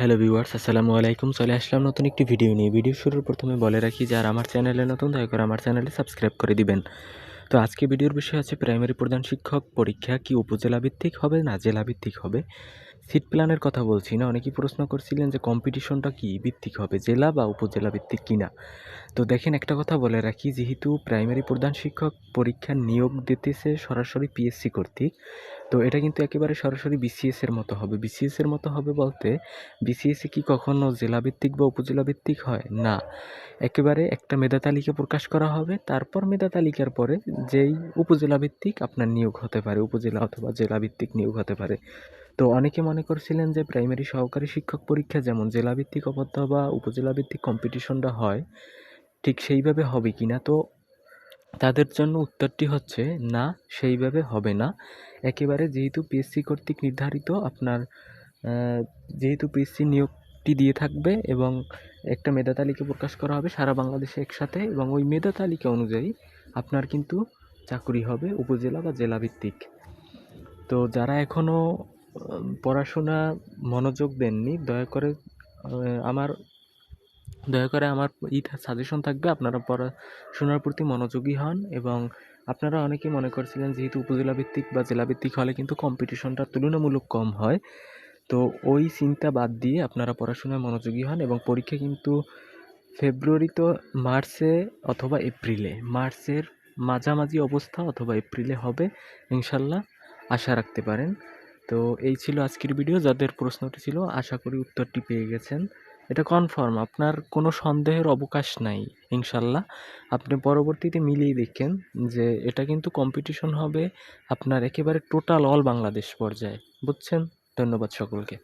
Hello viewers, আসসালামু আলাইকুম। চলে আসলাম নতুন একটি ভিডিও নিয়ে। ভিডিও শুরুর প্রথমে বলে রাখি, যারা আমার চ্যানেলে নতুন দয়া করে আমার চ্যানেলে সাবস্ক্রাইব করে দিবেন। তো আজকে ভিডিওর বিষয় আছে প্রাইমারি প্রধান শিক্ষক পরীক্ষা কি উপজেলা ভিত্তিক হবে না জেলা ভিত্তিক হবে। সিট প্ল্যানের কথা বলছি না, অনেকেই প্রশ্ন করছিলেন যে কম্পিটিশনটা কি ভিত্তিক হবে, জেলা বা উপজেলা ভিত্তিক কিনা। তো দেখেন, একটা কথা বলে রাখি, যেহেতু প্রাইমারি প্রধান শিক্ষক পরীক্ষার নিয়োগ দিতেছে সরাসরি পিএসসি কর্তৃক, তো এটা কিন্তু একেবারে সরাসরি বিসিএসের মতো হবে। বিসিএসের মতো হবে বলতে, বিসিএসে কি কখনো জেলাভিত্তিক বা উপজেলা ভিত্তিক হয় না, একেবারে একটা মেধা তালিকা প্রকাশ করা হবে, তারপর মেধা তালিকার পরে যেই উপজেলা ভিত্তিক আপনার নিয়োগ হতে পারে, উপজেলা অথবা জেলা ভিত্তিক নিয়োগ হতে পারে। তো অনেকে মনে করছিলেন যে প্রাইমারি সহকারী শিক্ষক পরীক্ষা যেমন জেলাভিত্তিক অথবা উপজেলা ভিত্তিক কম্পিটিশনটা হয়, ঠিক সেইভাবে হবে কিনা। তো তাদের জন্য উত্তরটি হচ্ছে না, সেইভাবে হবে না। একেবারে যেহেতু পিএসসি কর্তৃক নির্ধারিত আপনার যেহেতু পিএসসি নিয়োগটি দিয়ে থাকবে এবং একটা মেধা তালিকা প্রকাশ করা হবে সারা বাংলাদেশে একসাথে, এবং ওই মেধা তালিকা অনুযায়ী আপনার কিন্তু চাকুরি হবে উপজেলা বা জেলা ভিত্তিক। তো যারা এখনও পড়াশোনা মনোযোগ দেননি, আমার আমার সাজেশন থাকবে, আপনারা পড়াশোনার প্রতি মনোযোগী হন। এবং আপনারা অনেকেই মনে করছিলেন যেহেতু উপজেলা ভিত্তিক বা জেলা ভিত্তিক হলে কিন্তু কম্পিটিশনটা তুলনামূলক কম হয়, তো ওই চিন্তা বাদ দিয়ে আপনারা পড়াশোনায় মনোযোগী হন। এবং পরীক্ষা কিন্তু ফেব্রুয়ারিতে, মার্চে অথবা এপ্রিলে, মার্চের মাঝামাঝি অবস্থা অথবা এপ্রিলে হবে ইনশাল্লাহ, আশা রাখতে পারেন। তো এই ছিল আজকের ভিডিও। যাদের প্রশ্নটি ছিল আশা করি উত্তরটি পেয়ে গেছেন। এটা কনফার্ম, আপনার কোনো সন্দেহের অবকাশ নাই ইনশাল্লাহ। আপনি পরবর্তীতে মিলিয়ে দেখেন যে এটা কিন্তু কম্পিটিশন হবে আপনার একেবারে টোটাল অল বাংলাদেশ পর্যায়ে। বুঝছেন? ধন্যবাদ সকলকে।